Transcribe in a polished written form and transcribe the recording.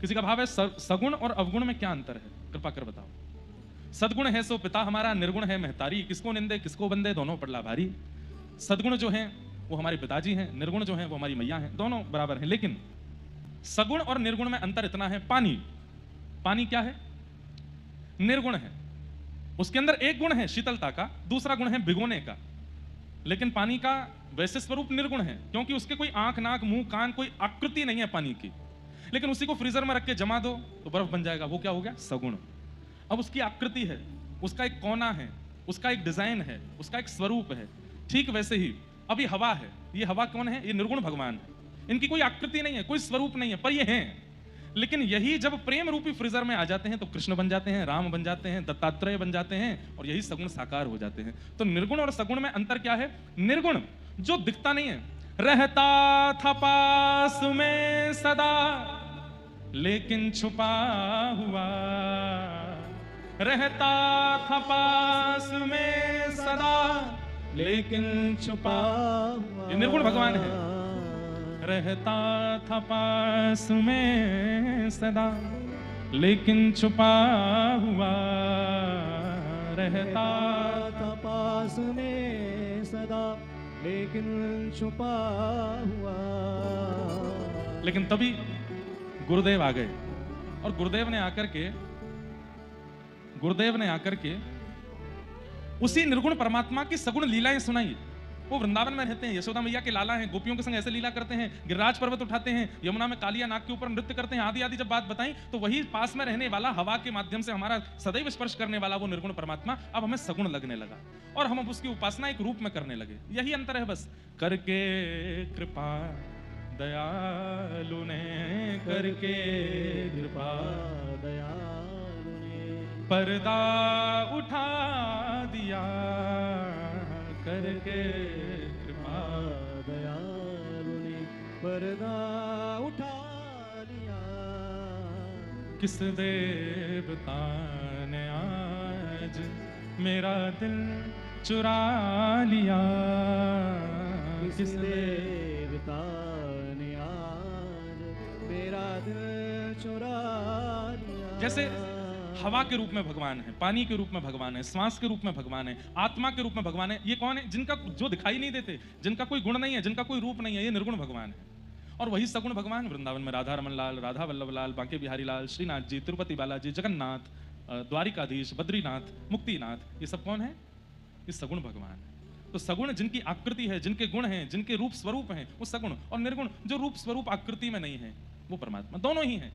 किसी का भाव है सगुण और अवगुण में क्या अंतर है, कृपा कर बताओ। सदगुण है सो पिता हमारा, निर्गुण है महतारी, किसको निंदे किसको बंदे दोनों पड़ला भारी। सदगुण जो हैं वो हमारे पिताजी हैं, निर्गुण जो हैं वो हमारी मैया हैं, दोनों बराबर हैं। लेकिन सगुण और निर्गुण में अंतर इतना है, पानी, पानी क्या है, निर्गुण है, उसके अंदर एक गुण है शीतलता का, दूसरा गुण है भिगोने का। लेकिन पानी का वैसे स्वरूप निर्गुण है, क्योंकि उसके कोई आंख नाक मुंह कान कोई आकृति नहीं है पानी की। लेकिन उसी को फ्रीजर में रख के जमा दो तो बर्फ बन जाएगा, वो क्या हो गया, सगुण। अब उसकी आकृति है, उसका एक कोना है, उसका एक डिजाइन है, उसका एक स्वरूप है। ठीक वैसे ही अब ये हवा है, ये हवा कौन है, ये निर्गुण भगवान है, इनकी कोई आकृति नहीं है, कोई स्वरूप नहीं है, पर ये हैं। लेकिन यही जब प्रेम रूपी फ्रीजर में आ जाते हैं तो कृष्ण बन जाते हैं, राम बन जाते हैं, दत्तात्रेय बन जाते हैं, और यही सगुण साकार हो जाते हैं। तो निर्गुण और सगुण में अंतर क्या है, निर्गुण जो दिखता नहीं है, रहता था पास में सदा लेकिन छुपा हुआ, रहता था पास में सदा लेकिन छुपा हुआ, ये निर्गुण भगवान है। रहता था पास में सदा लेकिन छुपा हुआ, रहता था पास में सदा लेकिन छुपा हुआ। लेकिन तभी गुरुदेव आ गए, और गुरुदेव ने आकर के उसी निर्गुण परमात्मा की सगुण लीलाएं सुनाई। वो वृंदावन में रहते हैं, यशोदा मैया के लाला हैं, गोपियों के संग ऐसे लीला करते हैं, गिरिराज पर्वत उठाते हैं, यमुना में कालिया नाग के ऊपर नृत्य करते हैं, आदि आदि जब बात बताई तो वही पास में रहने वाला, हवा के माध्यम से हमारा सदैव स्पर्श करने वाला वो निर्गुण परमात्मा अब हमें सगुण लगने लगा, और हम उसकी उपासना एक रूप में करने लगे। यही अंतर है बस। करके कृपा दयालु ने, करके कृपा दयालु ने पर्दा उठा दिया, करके कृपा दयालु ने पर्दा उठा लिया। किस देवता ने आज मेरा दिल चुरा लिया, किस देवता ने आज मेरा दिल चुरा लिया। जैसे हवा के रूप में भगवान है, पानी के रूप में भगवान है, श्वास के रूप में भगवान है, आत्मा के रूप में भगवान है। ये कौन है, जिनका जो दिखाई नहीं देते, जिनका कोई गुण नहीं है, जिनका कोई रूप नहीं है, ये निर्गुण भगवान है। और वही सगुण भगवान वृंदावन में राधा रमन लाल, राधा वल्लभ लाल, बांके बिहारी लाल, श्रीनाथ जी, तिरुपति बालाजी, जगन्नाथ, द्वारिकाधीश, बद्रीनाथ, मुक्तिनाथ, ये सब कौन है, ये सगुण भगवान है। तो सगुण जिनकी आकृति है, जिनके गुण हैं, जिनके रूप स्वरूप हैं, वो सगुण। और निर्गुण जो रूप स्वरूप आकृति में नहीं है, वो परमात्मा। दोनों ही हैं।